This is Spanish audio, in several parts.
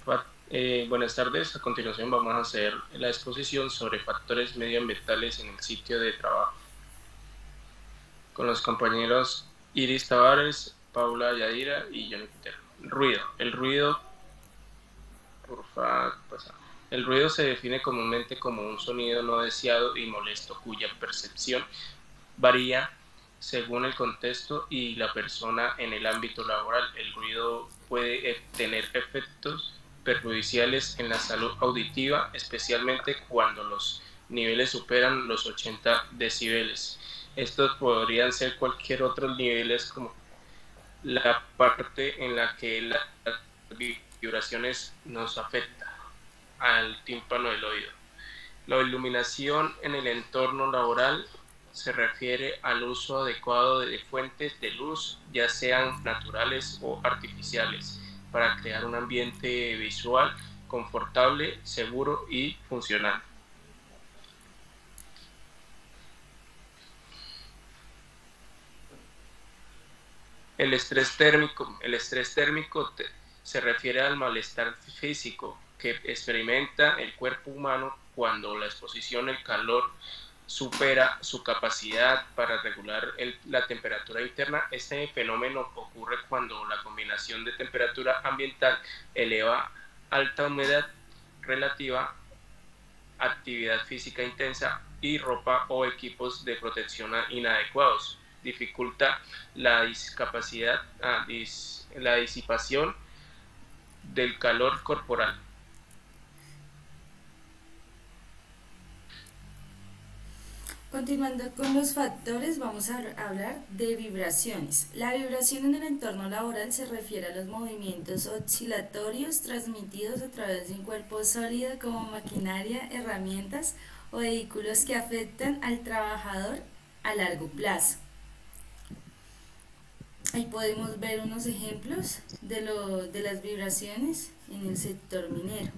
Buenas tardes. A continuación vamos a hacer la exposición sobre factores medioambientales en el sitio de trabajo con los compañeros Iris Tavares, Paula Yadira y Johnny Quintero. Ruido. El ruido se define comúnmente como un sonido no deseado y molesto cuya percepción varía según el contexto y la persona en el ámbito laboral. El ruido puede tener efectos perjudiciales en la salud auditiva, especialmente cuando los niveles superan los 80 decibeles. Estos podrían ser cualquier otros niveles, como la parte en la que las vibraciones nos afectan al tímpano del oído. La iluminación en el entorno laboral se refiere al uso adecuado de fuentes de luz, ya sean naturales o artificiales, para crear un ambiente visual confortable, seguro y funcional. El estrés térmico se refiere al malestar físico que experimenta el cuerpo humano cuando la exposición al calor supera su capacidad para regular la temperatura interna. Este fenómeno ocurre cuando la combinación de temperatura ambiental eleva alta humedad relativa, actividad física intensa y ropa o equipos de protección inadecuados dificulta la disipación del calor corporal. Continuando con los factores, vamos a hablar de vibraciones. La vibración en el entorno laboral se refiere a los movimientos oscilatorios transmitidos a través de un cuerpo sólido como maquinaria, herramientas o vehículos que afectan al trabajador a largo plazo. Ahí podemos ver unos ejemplos de las vibraciones en el sector minero.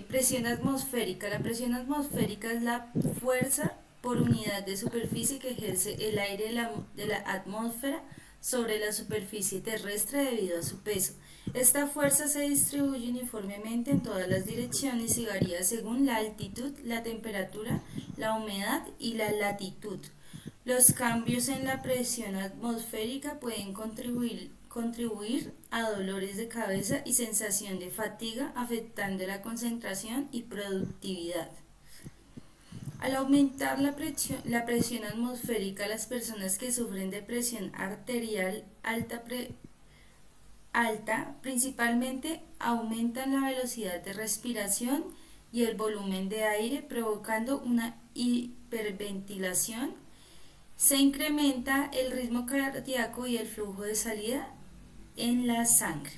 Presión atmosférica. La presión atmosférica es la fuerza por unidad de superficie que ejerce el aire de la atmósfera sobre la superficie terrestre debido a su peso. Esta fuerza se distribuye uniformemente en todas las direcciones y varía según la altitud, la temperatura, la humedad y la latitud. Los cambios en la presión atmosférica pueden contribuir a dolores de cabeza y sensación de fatiga, afectando la concentración y productividad. Al aumentar la presión atmosférica, las personas que sufren de presión arterial alta principalmente aumentan la velocidad de respiración y el volumen de aire, provocando una hiperventilación. Se incrementa el ritmo cardíaco y el flujo de salida en la sangre.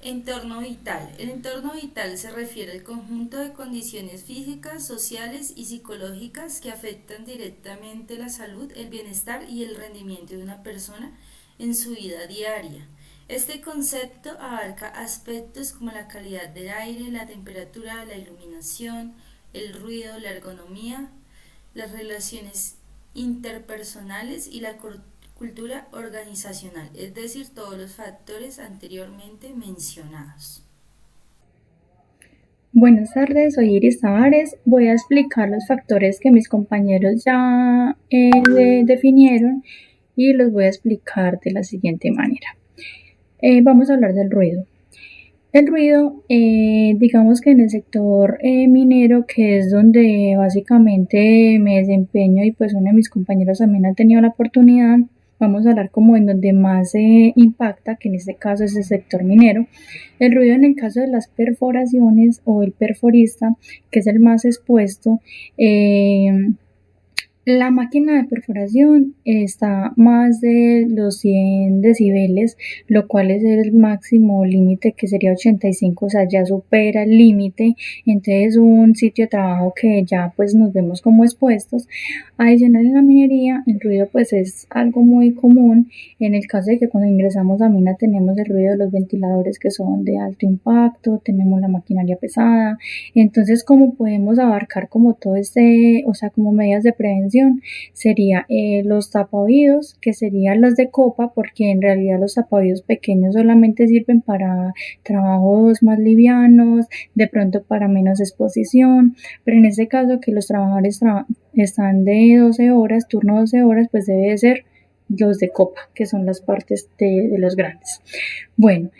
Entorno vital. El entorno vital se refiere al conjunto de condiciones físicas, sociales y psicológicas que afectan directamente la salud, el bienestar y el rendimiento de una persona en su vida diaria. Este concepto abarca aspectos como la calidad del aire, la temperatura, la iluminación, el ruido, la ergonomía, las relaciones interpersonales y la cultura organizacional, es decir, todos los factores anteriormente mencionados. Buenas tardes, soy Iris Tavares. Voy a explicar los factores que mis compañeros ya definieron y los voy a explicar de la siguiente manera. Vamos a hablar del ruido. El ruido, digamos que en el sector minero, que es donde básicamente me desempeño y pues uno de mis compañeros también ha tenido la oportunidad, vamos a hablar como en donde más impacta, que en este caso es el sector minero. El ruido en el caso de las perforaciones o el perforista, que es el más expuesto, la máquina de perforación está más de los 100 decibeles, lo cual es el máximo límite que sería 85, o sea, ya supera el límite. Entonces un sitio de trabajo que ya pues nos vemos como expuestos. Adicional en la minería, el ruido pues es algo muy común. En el caso de que cuando ingresamos a mina tenemos el ruido de los ventiladores que son de alto impacto, tenemos la maquinaria pesada. Entonces, ¿cómo podemos abarcar como todo o sea, como medidas de prevención? iluminación sería los tapaoídos, que serían los de copa, porque en realidad los tapaoídos pequeños solamente sirven para trabajos más livianos, de pronto para menos exposición, pero en este caso que los trabajadores están de 12 horas, turno 12 horas, pues debe ser los de copa, que son las partes de los grandes. Bueno,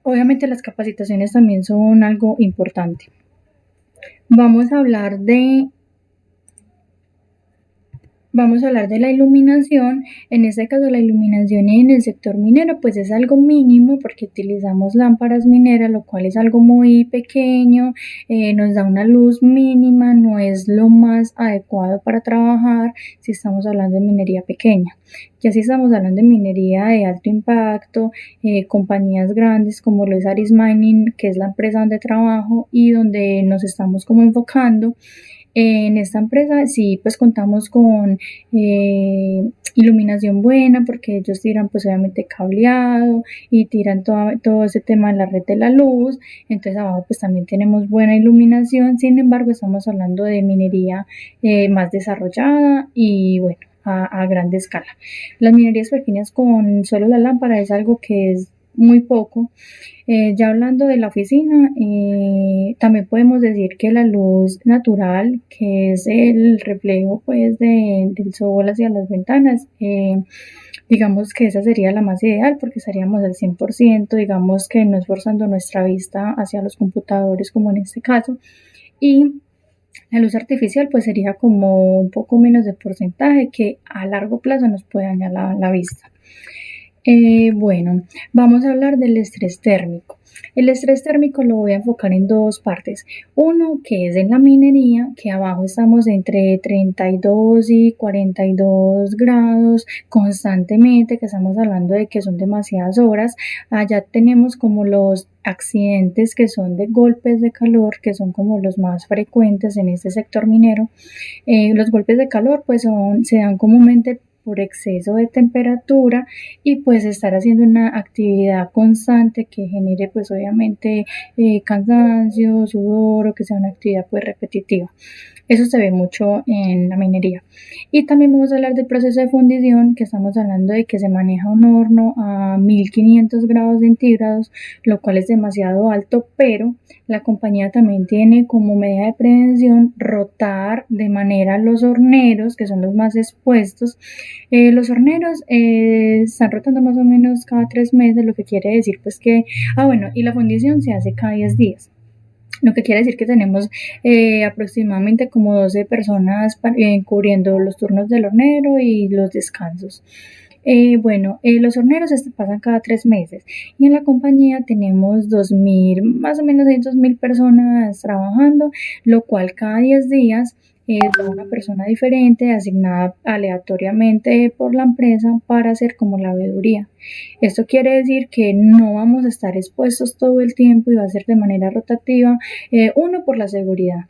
obviamente las capacitaciones también son algo importante. Vamos a hablar de la iluminación. En este caso la iluminación en el sector minero pues es algo mínimo porque utilizamos lámparas mineras, lo cual es algo muy pequeño, nos da una luz mínima, no es lo más adecuado para trabajar si estamos hablando de minería pequeña. Ya si estamos hablando de minería de alto impacto, compañías grandes como lo es Aris Mining, que es la empresa donde trabajo y donde nos estamos como enfocando. En esta empresa sí pues contamos con iluminación buena porque ellos tiran pues obviamente cableado y tiran todo ese tema de la red de la luz, entonces abajo pues también tenemos buena iluminación. Sin embargo estamos hablando de minería más desarrollada y bueno, a grande escala. Las minerías pequeñas con solo la lámpara es algo que es muy poco. Ya hablando de la oficina, también podemos decir que la luz natural, que es el reflejo pues del sol hacia las ventanas, digamos que esa sería la más ideal porque estaríamos al 100%, digamos que no esforzando nuestra vista hacia los computadores como en este caso, y la luz artificial pues sería como un poco menos de porcentaje que a largo plazo nos puede dañar la vista. Bueno, vamos a hablar del estrés térmico. El estrés térmico lo voy a enfocar en dos partes. Uno que es en la minería, que abajo estamos entre 32 y 42 grados constantemente, que estamos hablando de que son demasiadas horas. Allá tenemos como los accidentes que son de golpes de calor, que son como los más frecuentes en este sector minero. Los golpes de calor pues se dan comúnmente por exceso de temperatura y pues estar haciendo una actividad constante que genere pues obviamente cansancio, sudor o que sea una actividad pues repetitiva. Eso se ve mucho en la minería. Y también vamos a hablar del proceso de fundición, que estamos hablando de que se maneja un horno a 1500 grados centígrados, lo cual es demasiado alto, pero la compañía también tiene como medida de prevención rotar de manera los horneros, que son los más expuestos. Los horneros están rotando más o menos cada 3 meses, lo que quiere decir pues que, y la fundición se hace cada 10 días. Lo que quiere decir que tenemos aproximadamente como 12 personas cubriendo los turnos del hornero y los descansos. Los horneros pasan cada 3 meses y en la compañía tenemos 2.000, más o menos 2.000 personas trabajando, lo cual cada 10 días es una persona diferente asignada aleatoriamente por la empresa para hacer como la veeduría. Esto quiere decir que no vamos a estar expuestos todo el tiempo y va a ser de manera rotativa, uno por la seguridad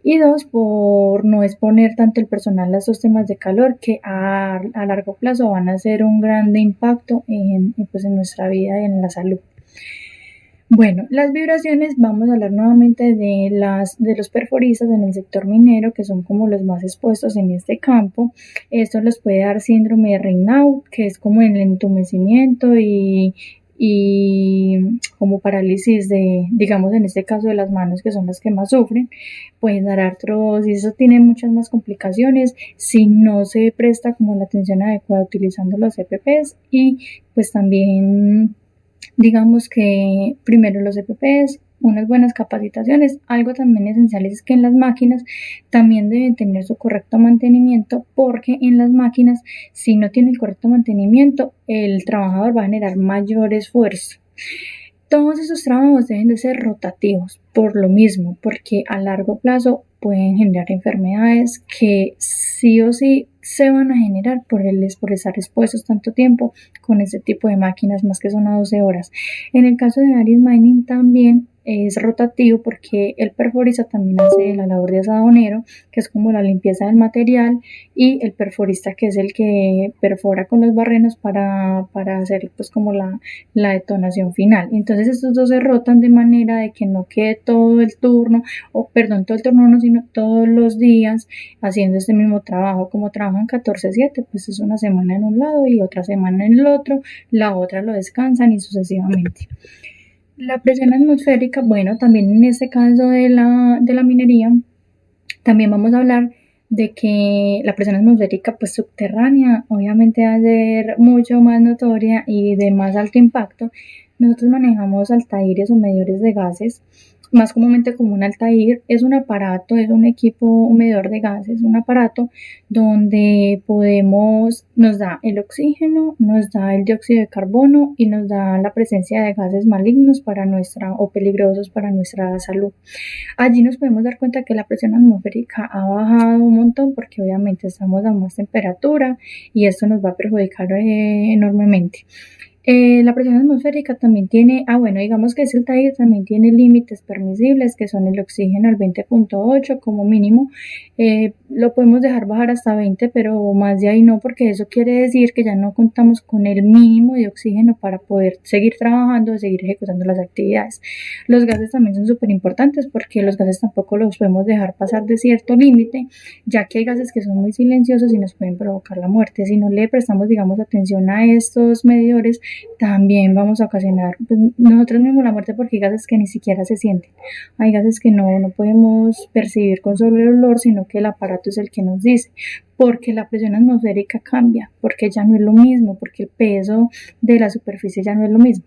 y dos por no exponer tanto el personal a estos temas de calor que a largo plazo van a hacer un grande impacto en nuestra vida y en la salud. Bueno, las vibraciones, vamos a hablar nuevamente de los perforistas en el sector minero, que son como los más expuestos en este campo. Esto les puede dar síndrome de Raynaud, que es como el entumecimiento y como parálisis digamos en este caso de las manos, que son las que más sufren. Pueden dar artrosis, eso tiene muchas más complicaciones si no se presta como la atención adecuada utilizando los EPPs y pues también digamos que primero los EPPs, unas buenas capacitaciones. Algo también esencial es que en las máquinas también deben tener su correcto mantenimiento, porque en las máquinas, si no tiene el correcto mantenimiento, el trabajador va a generar mayor esfuerzo. Todos esos trabajos deben de ser rotativos, por lo mismo, porque a largo plazo pueden generar enfermedades que sí o sí se van a generar por estar expuestos tanto tiempo con este tipo de máquinas, más que son a 12 horas. En el caso de Aris Mining también es rotativo porque el perforista también hace la labor de asadonero, que es como la limpieza del material, y el perforista, que es el que perfora con los barrenos para hacer pues como la detonación final. Entonces estos dos se rotan de manera de que no quede todo el turno, no, sino todos los días haciendo este mismo trabajo. Como trabajan 14/7, pues es una semana en un lado y otra semana en el otro, la otra lo descansan y sucesivamente. La presión atmosférica, bueno, también en este caso de la minería, también vamos a hablar de que la presión atmosférica pues subterránea obviamente va a ser mucho más notoria y de más alto impacto. Nosotros manejamos altaires o medidores de gases, más comúnmente como un altair. Es un aparato, es un equipo, un medidor de gases, un aparato donde nos da el oxígeno, nos da el dióxido de carbono y nos da la presencia de gases malignos o peligrosos para nuestra salud. Allí nos podemos dar cuenta que la presión atmosférica ha bajado un montón porque obviamente estamos a más temperatura y esto nos va a perjudicar enormemente. La presión atmosférica también tiene, digamos que ese altair también tiene límites permisibles, que son el oxígeno al 20.8 como mínimo. Lo podemos dejar bajar hasta 20, pero más de ahí no, porque eso quiere decir que ya no contamos con el mínimo de oxígeno para poder seguir trabajando, seguir ejecutando las actividades. Los gases también son súper importantes porque los gases tampoco los podemos dejar pasar de cierto límite, ya que hay gases que son muy silenciosos y nos pueden provocar la muerte. Si no le prestamos, digamos, atención a estos medidores, también vamos a ocasionar nosotros mismos la muerte, porque hay gases que ni siquiera se sienten. Hay gases que no podemos percibir con solo el olor, sino que el aparato es el que nos dice, porque la presión atmosférica cambia, porque ya no es lo mismo, porque el peso de la superficie ya no es lo mismo.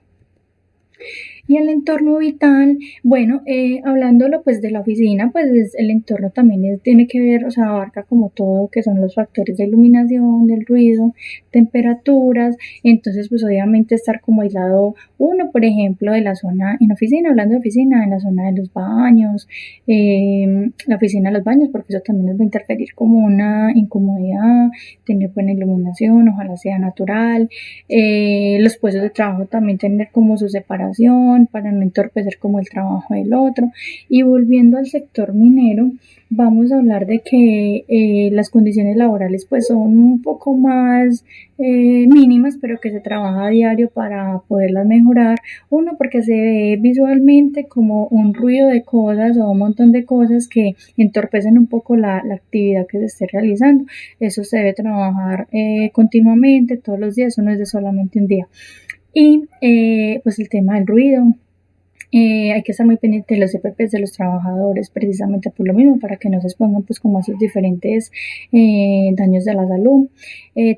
Y el entorno vital, hablándolo pues de la oficina, pues el entorno también tiene que ver, abarca como todo, que son los factores de iluminación, del ruido, temperaturas. Entonces pues obviamente estar como aislado uno, por ejemplo, de la zona en oficina, hablando de oficina, en la zona de los baños, la oficina de los baños, porque eso también nos va a interferir como una incomodidad, tener buena iluminación, ojalá sea natural. Los puestos de trabajo también tener como su separación para no entorpecer como el trabajo del otro. Y volviendo al sector minero, vamos a hablar de que las condiciones laborales pues son un poco más mínimas, pero que se trabaja a diario para poderlas mejorar. Uno, porque se ve visualmente como un ruido de cosas o un montón de cosas que entorpecen un poco la actividad que se esté realizando. Eso se debe trabajar continuamente, todos los días, eso no es de solamente un día. Y pues el tema del ruido, hay que estar muy pendiente de los EPPs de los trabajadores, precisamente por lo mismo, para que no se expongan pues como a esos diferentes daños de la salud.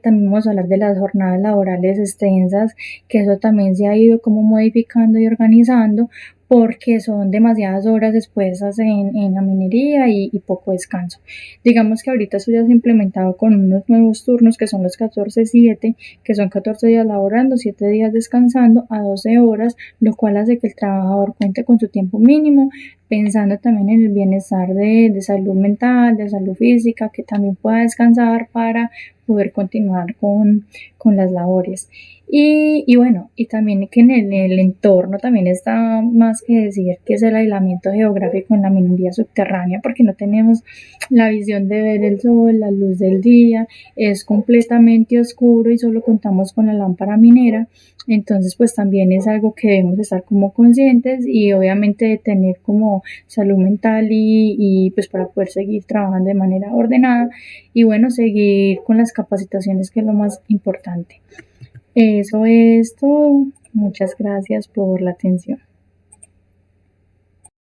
También vamos a hablar de las jornadas laborales extensas, que eso también se ha ido como modificando y organizando, porque son demasiadas horas expuestas en la minería y poco descanso. Digamos que ahorita eso ya se ha implementado con unos nuevos turnos que son los 14/7, que son 14 días laborando, 7 días descansando a 12 horas, lo cual hace que el trabajador cuente con su tiempo mínimo, pensando también en el bienestar de salud mental, de salud física, que también pueda descansar para poder continuar con las labores. Y también que en el entorno también está más que decir que es el aislamiento geográfico en la minería subterránea, porque no tenemos la visión de ver el sol, la luz del día, es completamente oscuro y solo contamos con la lámpara minera. Entonces pues también es algo que debemos estar como conscientes y obviamente tener como salud mental y pues para poder seguir trabajando de manera ordenada y seguir con las capacitaciones, que es lo más importante. Eso es todo. Muchas gracias por la atención.